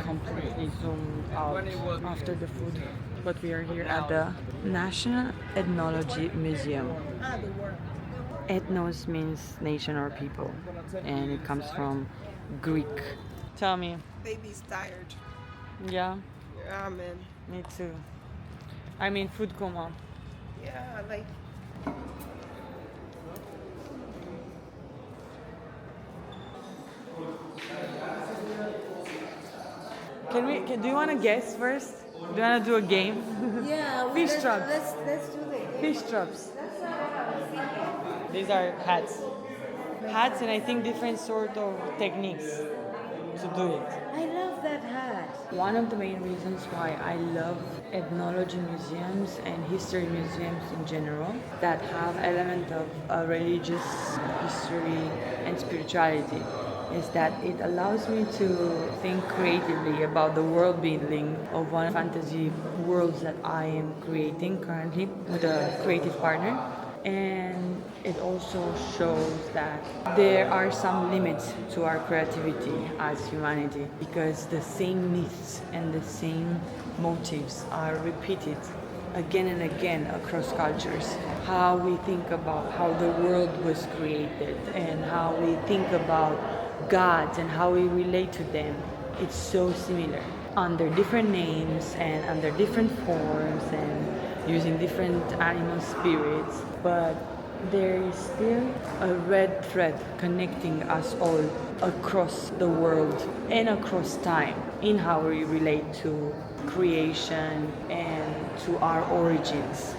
completely zoomed out after the food. But we are here at the National Ethnology Museum. Ethnos means nation or people, and it comes from Greek. Tell me. Baby's tired. Yeah, Yeah, man. me too. I mean, food-coma. Yeah, like Do you want to guess first? Do you want to do a game? yeah. Fish let's, traps. let's do the game. Fish traps. That's not what I was thinking. These are hats. Hats and I think different sort of techniques to do it. I love that hat. One of the main reasons why I love ethnology museums and history museums in general that have element of religious history and spirituality is that it allows me to think creatively about the world building of one fantasy worlds that I am creating currently with a creative partner. And it also shows that there are some limits to our creativity as humanity because the same myths and the same motives are repeated again and again across cultures. How we think about how the world was created and how we think about gods and how we relate to them, it's so similar under different names and under different forms and using different animal spirits, but there is still a red thread connecting us all across the world and across time in how we relate to creation and to our origins.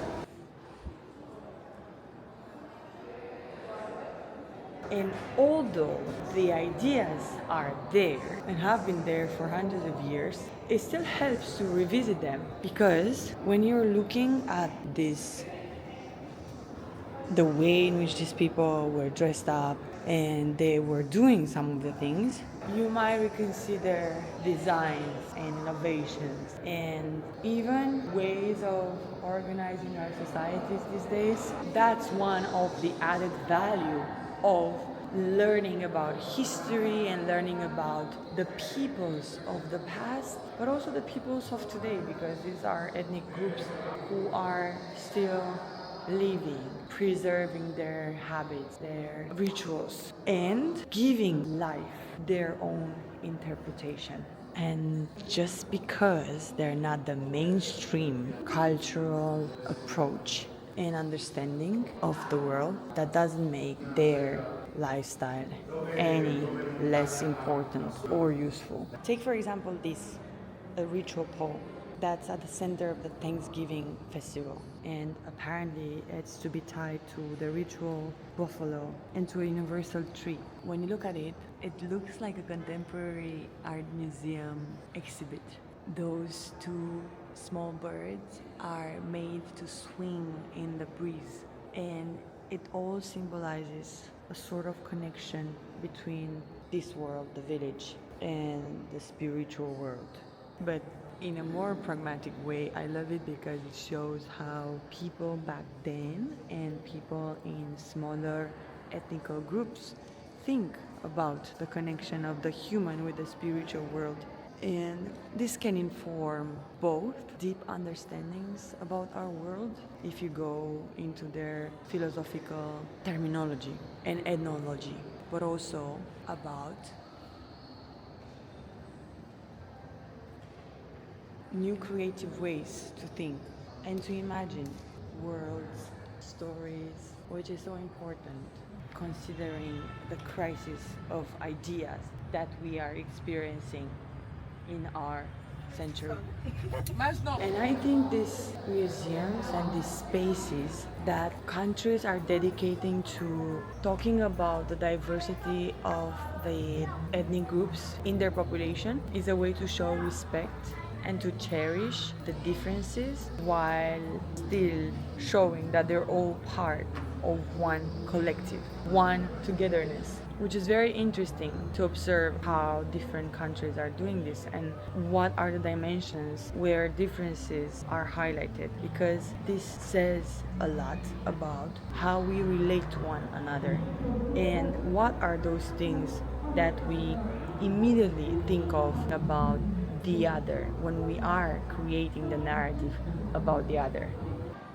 And although the ideas are there and have been there for hundreds of years, it still helps to revisit them because when you're looking at this, the way in which these people were dressed up and they were doing some of the things, you might reconsider designs and innovations and even ways of organizing our societies these days. That's one of the added value of learning about history and learning about the peoples of the past, but also the peoples of today, because these are ethnic groups who are still living, preserving their habits, their rituals, and giving life their own interpretation. And just because they're not the mainstream cultural approach and understanding of the world, that doesn't make their lifestyle any less important or useful. Take, for example, this a ritual pole that's at the center of the Thanksgiving festival. And apparently it's to be tied to the ritual buffalo and to a universal tree. When you look at it, it looks like a contemporary art museum exhibit. Those two small birds are made to swing in the breeze, and it all symbolizes a sort of connection between this world, the village, and the spiritual world. But in a more pragmatic way, I love it because it shows how people back then and people in smaller ethnical groups think about the connection of the human with the spiritual world. And this can inform both deep understandings about our world if you go into their philosophical terminology and ethnology, but also about new creative ways to think and to imagine worlds, stories, which is so important considering the crisis of ideas that we are experiencing in our century. And I think these museums and these spaces that countries are dedicating to talking about the diversity of the ethnic groups in their population is a way to show respect and to cherish the differences while still showing that they're all part of one collective, one togetherness, which is very interesting to observe how different countries are doing this and what are the dimensions where differences are highlighted, because this says a lot about how we relate to one another and what are those things that we immediately think of about the other, when we are creating the narrative about the other.